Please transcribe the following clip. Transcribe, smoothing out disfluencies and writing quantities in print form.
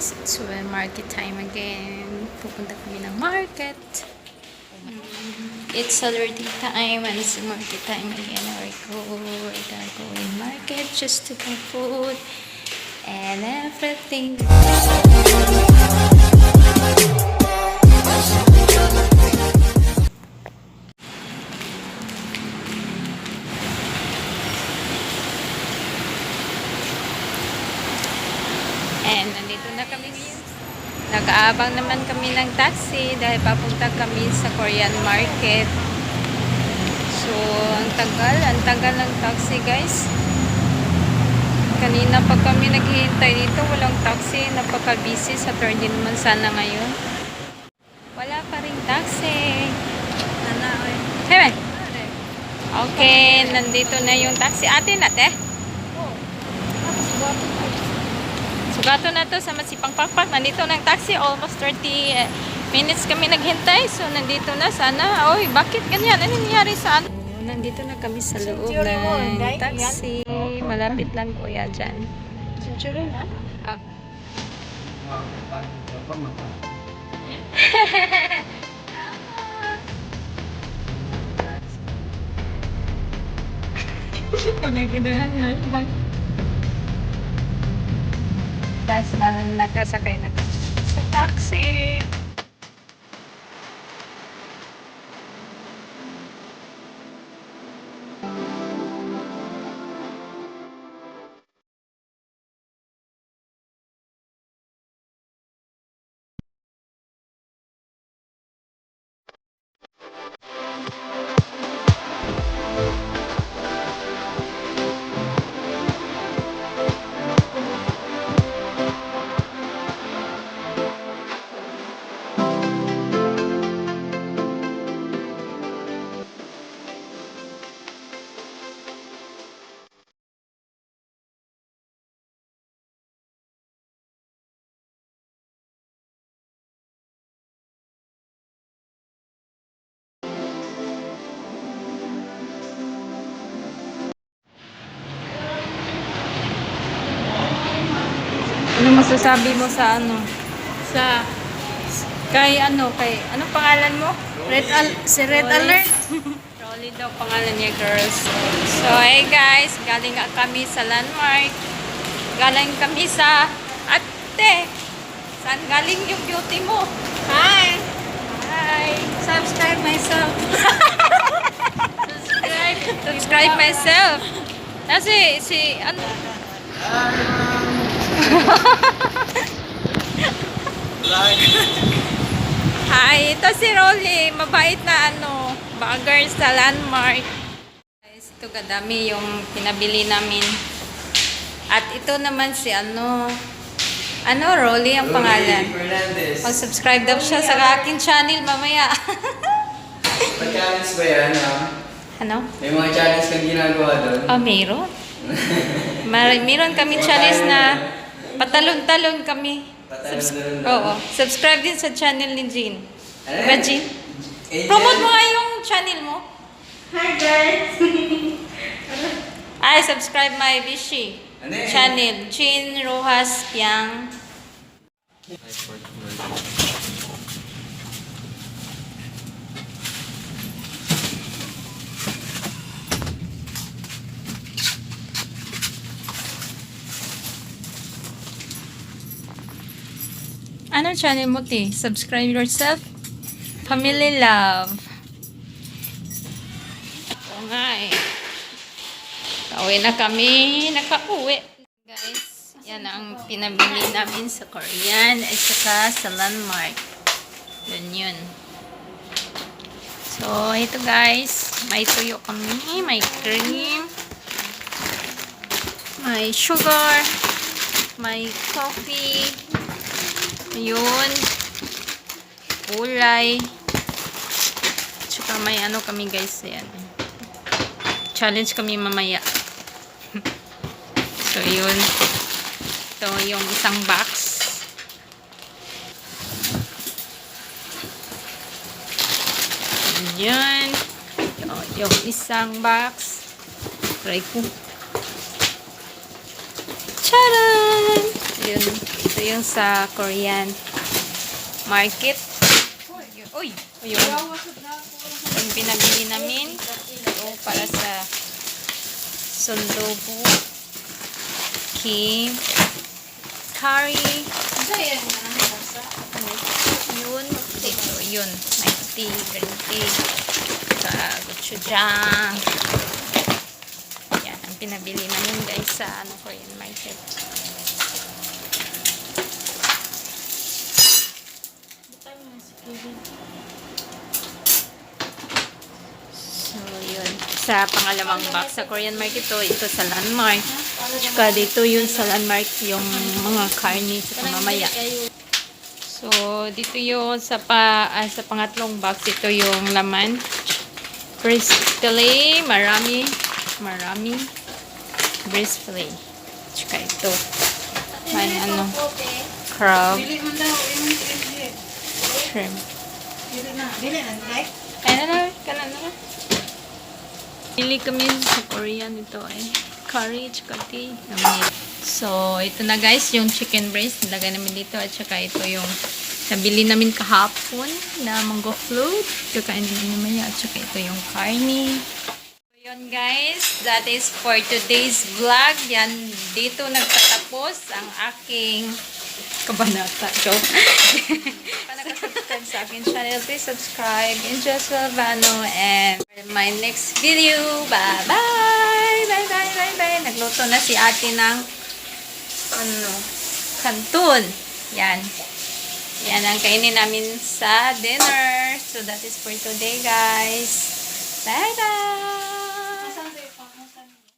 guys, it's market time again. Pupunta kami ng market. It's Saturday time and it's market time again. We're gonna go in market just to buy food and everything. And nandito na kami ngayon. Nag-aabang naman kami ng taxi dahil papunta kami sa Korean market. So, ang tagal ng taxi guys. Kanina pa kami naghihintay dito, walang taxi. Napaka-busy, Saturday naman sana ngayon. Wala pa ring taxi. Hey, okay, nandito na yung taxi. Atin natin. Sugato na to sa Masipang Pakpak. Nandito ng taxi. Almost 30 minutes kami naghintay. So, nandito na. Sana. Oy, bakit ganyan? Ano nangyari sa ano? Nandito na kami sa loob ng taxi. Malapit lang kuya dyan. Century na? Ah. Tapos nakasakay na sa taxi. Ano masasabi mo sa ano? Kay anong pangalan mo? Si Red Alert. Rolly daw pangalan niya, girls. So, hey guys, galing nga kami sa Landmark. Galing kami sa ate. Saan galing yung beauty mo? Hi! Hi! Subscribe myself. Subscribe myself. Kasi si ano? Hi, ito si Rolly. Mabait na bagger sa Landmark. Guys, ito kadami yung pinabili namin. At ito naman si Rolly ang pangalan. Mag-subscribe daw siya sa aking channel mamaya. Pag-challenge ba yan, ha? Ano? May mga challenge kang ginagawa doon? Meron. Meron kami challenge na patalon-talon kami. Oo. Subscribe din sa channel ni Jean. Ba, Jean? Promote mo nga yung channel mo. Hi guys! Ay, subscribe my Bishi channel. Jean Rojas Piang. Ano channel mo, Ti? Subscribe yourself? Family Love. Oo nga eh. Kauwi na kami. Nakauwi. Guys, yan ang pinabili namin sa Korean at saka sa Landmark. Yun. So, ito guys. May tuyo kami. May cream. May sugar. May coffee. Yun. Ulay. Tsaka may kami guys. Ayan. Challenge kami mamaya. So, yun. Ito yung isang box. Yan. Yung isang box. Try ko. Charan! Yun. Ito yung sa Korean market. Uy! Uy! Yung pinabili namin. Ito para sa sundubu. Kim. Curry. Yun. Ito, yun. May tea, green tea. Gochujang. Yan, ang pinabili namin guys sa Korean market. So, yun. Sa pangalawang box sa Korean market ito sa Landmark. Tsaka dito yun sa Landmark yung mga karne sa pamamaya. So, dito yung sa pangatlong box, ito yung laman. Breast fillet, marami breast fillet. Tsaka ito. May crab, Dili man daw, imong shrimp. Dili na, right? Kanan na. Pili kami sa Korean ito curry, tsaka tea. So, ito na guys, yung chicken breast. Nilagay namin dito. At saka ito yung nabili namin kahapon na mango float. Kakain namin namaya. At saka ito yung karne. So, yun guys. That is for today's vlog. Yan, dito nagtatapos ang aking kabanata. Joke. Kung nakasubscribe sa aking channel, please subscribe. Enjoy Silvano. And for my next video. Bye-bye! Bye-bye! Nagluto na si ate ng kanton. Yan. Yan ang kainin namin sa dinner. So, that is for today, guys. Bye-bye!